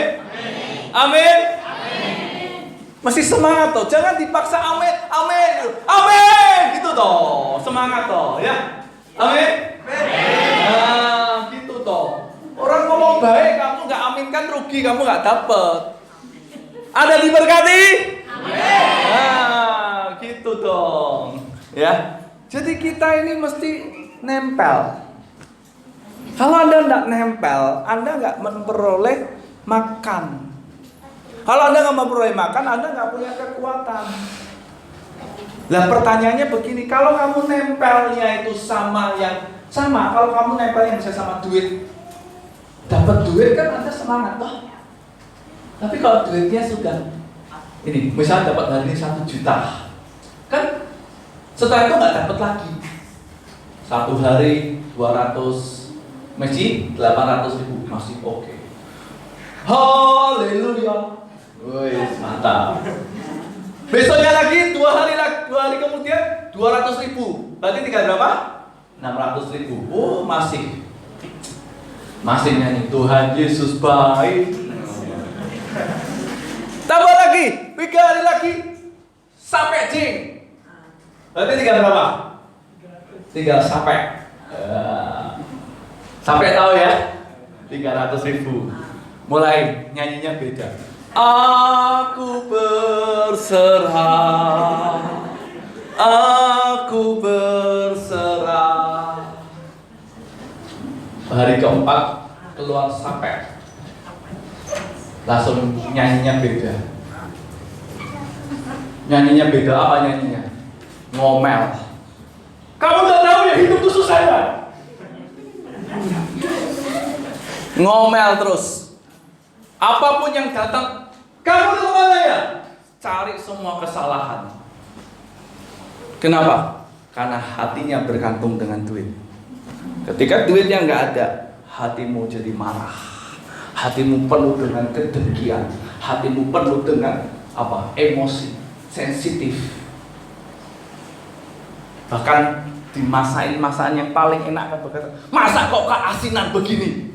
Amin. Masih semangat toh, jangan dipaksa amin, amin, amin, gitu toh, semangat toh, ya, amin. Nah, gitu toh. Orang ngomong baik, kamu nggak aminkan rugi, kamu nggak dapet. Ada diberkati? Amin. Nah, gitu dong, ya. Jadi kita ini mesti nempel. Kalau Anda nggak nempel, Anda nggak memperoleh makan. Kalau Anda nggak memperoleh makan, Anda nggak punya kekuatan. Nah pertanyaannya begini, kalau kamu nempelnya itu sama, kalau kamu nempelnya bisa sama duit, dapat duit kan Anda semangat toh. Tapi kalau duitnya sudah ini, misalnya dapat hari ini 1 juta, kan setelah itu nggak dapat lagi. 1 hari 200, masih 800.000, masih oke. Haleluya. Wih, mantap. Besoknya lagi 2 hari kemudian 200.000. Berarti tinggal berapa? 600.000. Oh, masih nyanyi Tuhan Yesus baik. Tambah lagi 3 hari lagi sampai jing. Berarti tinggal berapa? Tinggal sampai. Sampai tahu ya? 300.000. Mulai nyanyinya beda. Aku berserah, aku berserah. Hari keempat keluar sampai, langsung nyanyinya beda. Nyanyinya beda, apa nyanyinya? Ngomel. Kamu gak tahu ya hidup itu susah ya? Ngomel terus. Apapun yang datang, kamu itu kemana ya? Cari semua kesalahan. Kenapa? Karena hatinya bergantung dengan duit. Ketika duitnya nggak ada, hatimu jadi marah. Hatimu penuh dengan kedengkian. Hatimu penuh dengan emosi, sensitif. Bahkan di masa yang paling enak kan berkata, masa kok keasinan begini?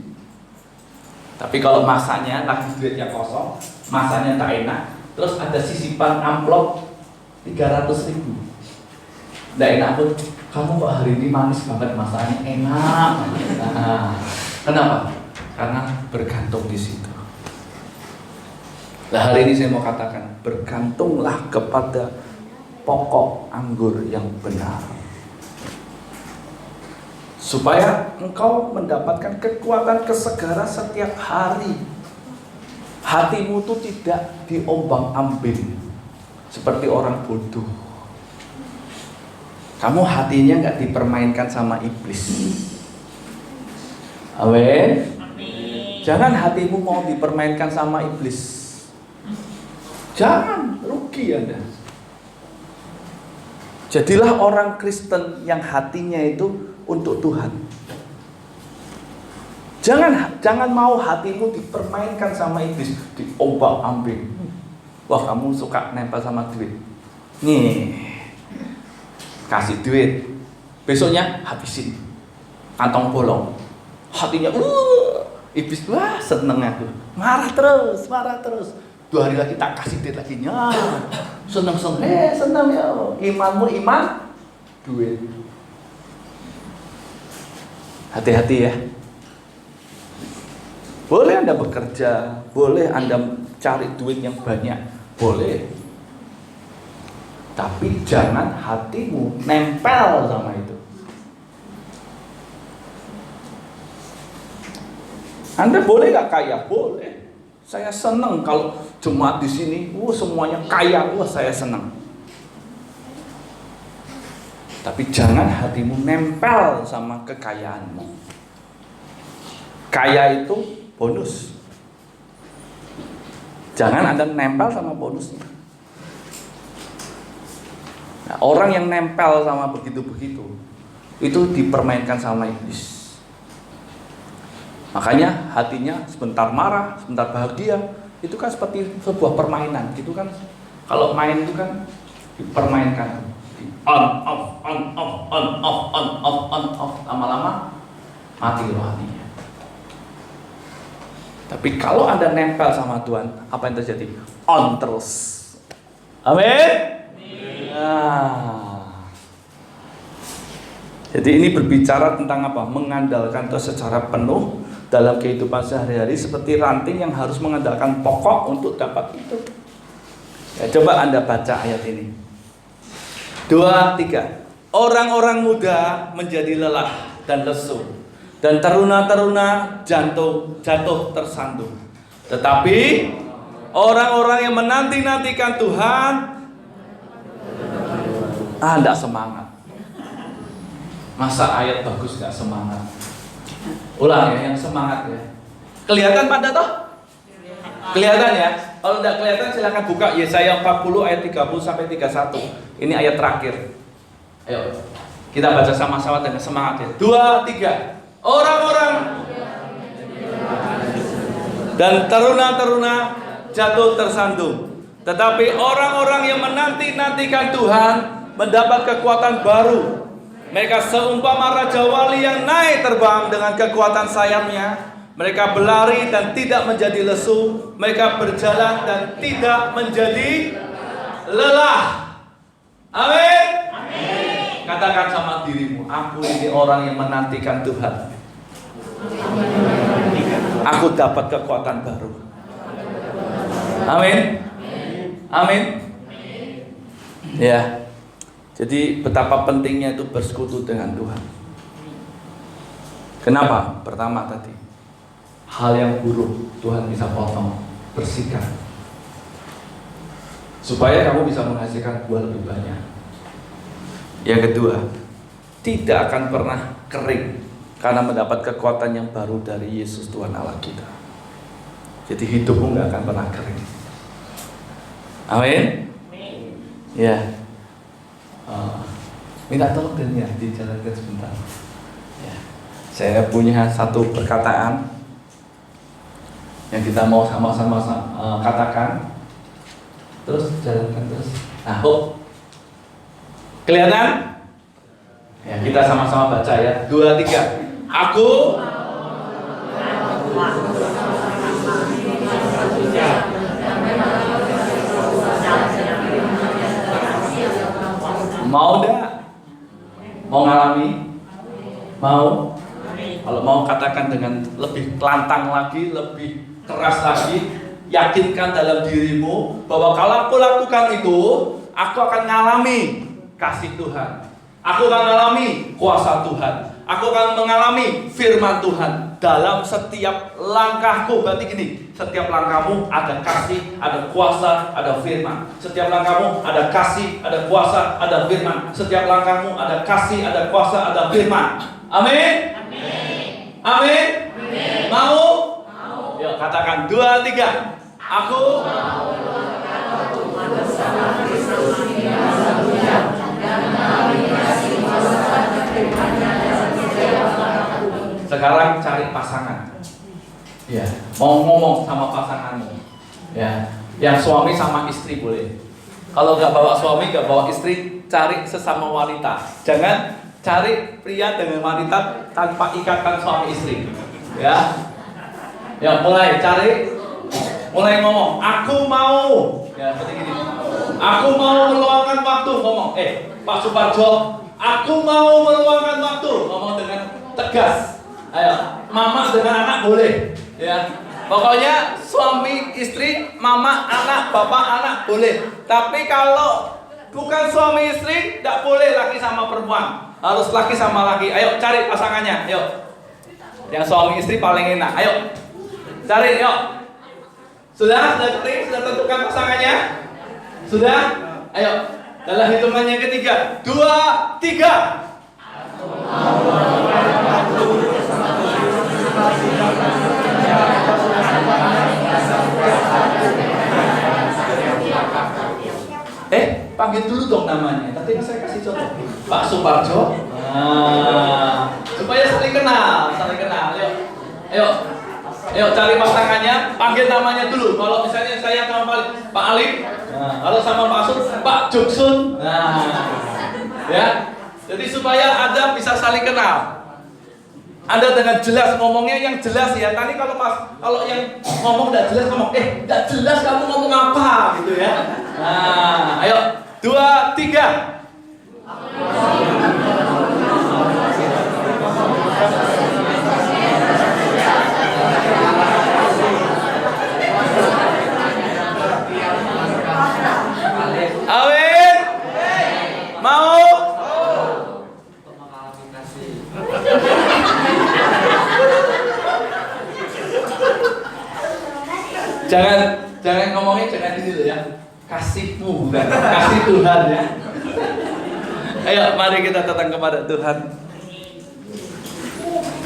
Tapi kalau masanya lagi duitnya kosong, masanya tak enak, terus ada sisipan amplop 300.000. Nggak enak pun, kamu kok hari ini manis banget, masanya enak. Nah, kenapa? Karena bergantung di situ. Nah hari ini saya mau katakan, bergantunglah kepada pokok anggur yang benar, supaya engkau mendapatkan kekuatan kesegaran setiap hari. Hatimu itu tidak diombang-ambing seperti orang bodoh. Kamu hatinya nggak dipermainkan sama iblis. Amin. Jangan hatimu mau dipermainkan sama iblis. Jangan, rugi Anda. Jadilah orang Kristen yang hatinya itu untuk Tuhan. Jangan mau hatimu dipermainkan sama iblis, diombang-ambing. Wah, kamu suka nempel sama duit. Nih, kasih duit. Besoknya habisin. Kantong bolong. Hatinya iblis, wah seneng aku. Marah terus. 2 hari lagi tak kasih duit lagi. Seneng ya. Imanmu iman duit. Hati-hati ya. Boleh Anda bekerja, boleh Anda cari duit yang banyak, boleh. Tapi jangan hatimu nempel sama itu. Anda boleh gak kaya? Boleh. Saya senang kalau jemaat di sini, semuanya kaya, saya senang. Tapi jangan hatimu nempel sama kekayaanmu. Kaya itu bonus. Jangan Anda nempel sama bonusnya. Nah, orang yang nempel sama begitu-begitu, itu dipermainkan sama iblis. Makanya hatinya sebentar marah, sebentar bahagia. Itu kan seperti sebuah permainan. Itu kan kalau main itu kan dipermainkan. On off, lama-lama mati rohaninya. Tapi kalau Anda nempel sama Tuhan, apa yang terjadi? On terus. Amin. Nah. Jadi ini berbicara tentang apa? Mengandalkan Tuhan secara penuh dalam kehidupan sehari-hari, seperti ranting yang harus mengandalkan pokok untuk dapat hidup. Ya, coba Anda baca ayat ini. 2, 3. Orang-orang muda menjadi lelah dan lesu, dan teruna-teruna jatuh tersandung. Tetapi orang-orang yang menanti-nantikan Tuhan, tidak semangat. Masa ayat bagus gak semangat? Ulang ya, yang semangat ya. Kelihatan pada toh? Kelihatan ya? Kalau tidak kelihatan silakan buka Yesaya 40 ayat 30 sampai 31. Ini ayat terakhir. Ayo, kita baca sama-sama dengan semangat ya. 2, 3. Orang-orang dan teruna-teruna jatuh tersandung. Tetapi orang-orang yang menanti-nantikan Tuhan mendapat kekuatan baru. Mereka seumpama raja wali yang naik terbang dengan kekuatan sayapnya. Mereka berlari dan tidak menjadi lesu. Mereka berjalan dan tidak menjadi lelah. Amin. Katakan sama dirimu, aku ini orang yang menantikan Tuhan. Aku dapat kekuatan baru. Amin. Amin. Ya. Jadi betapa pentingnya itu bersekutu dengan Tuhan. Kenapa? Pertama tadi, hal yang buruk Tuhan bisa potong, bersihkan, supaya kamu bisa menghasilkan buah lebih banyak. Yang kedua, tidak akan pernah kering karena mendapat kekuatan yang baru dari Yesus Tuhan Allah kita. Jadi hidupmu nggak akan pernah kering. Amin. Ya. Minta tolong dan ya dijalankan sebentar. Ya. Saya punya satu perkataan yang kita mau sama-sama katakan. Terus jalankan terus. Nah, kelihatan? Ya, kita sama-sama baca ya. 2, 3. Aku mau dah? Mau ngalami? Mau? Kalau mau katakan dengan lebih lantang lagi, lebih keras lagi. Yakinkan dalam dirimu bahwa kalau aku lakukan itu, aku akan ngalami kasih Tuhan. Aku akan mengalami kuasa Tuhan. Aku akan mengalami firman Tuhan dalam setiap langkahku. Berarti gini, setiap langkahmu ada kasih, ada kuasa, ada firman. Setiap langkahmu ada kasih, ada kuasa, ada firman. Setiap langkahmu ada kasih, ada kuasa, ada firman. Amin. Amin. Mau? Yuk katakan 2, 3. Aku mau bersama Kristus hingga satu jam dan mengalami kasih kuasa dan firman-Nya dalam setiap langkahku. Sekarang cari pasangan. Ya, mau ngomong sama pasanganmu. Ya, yang suami sama istri boleh. Kalau nggak bawa suami, nggak bawa istri, cari sesama wanita. Jangan cari pria dengan wanita tanpa ikatan suami istri. Ya, ya mulai cari. Mulai ngomong, aku mau. Ya, seperti gini. Aku mau meluangkan waktu. Ngomong, Pak Suparjo, aku mau meluangkan waktu. Ngomong dengan tegas. Ayo, mama dengan anak boleh. Ya, pokoknya suami, istri, mama, anak, bapak, anak boleh. Tapi kalau bukan suami istri, tidak boleh laki sama perempuan. Harus laki sama laki. Ayo cari pasangannya. Ayo. Yang suami istri paling enak. Ayo. Cari, yuk. Sudah tentukan pasangannya? Sudah? Ayo, dalam hitungan yang ketiga 2, 3. Panggil dulu dong namanya. Nanti saya kasih contoh. Pak Suparjo. Supaya saling kenal. Ayo cari pasangannya, panggil namanya dulu. Kalau misalnya saya sama Pak Alif, kalau sama Pak Sun, Pak Joksun. Ya. Jadi supaya Anda bisa saling kenal. Anda dengan jelas ngomongnya yang jelas ya. Tadi kalau yang ngomong tidak jelas ngomong, tidak jelas kamu ngomong apa gitu ya. Nah, ayo 2, 3. Awin, mau? Jangan ngomongnya jangan ini loh ya. Kasihmu bukan kasih Tuhan ya. Ayo mari kita datang kepada Tuhan.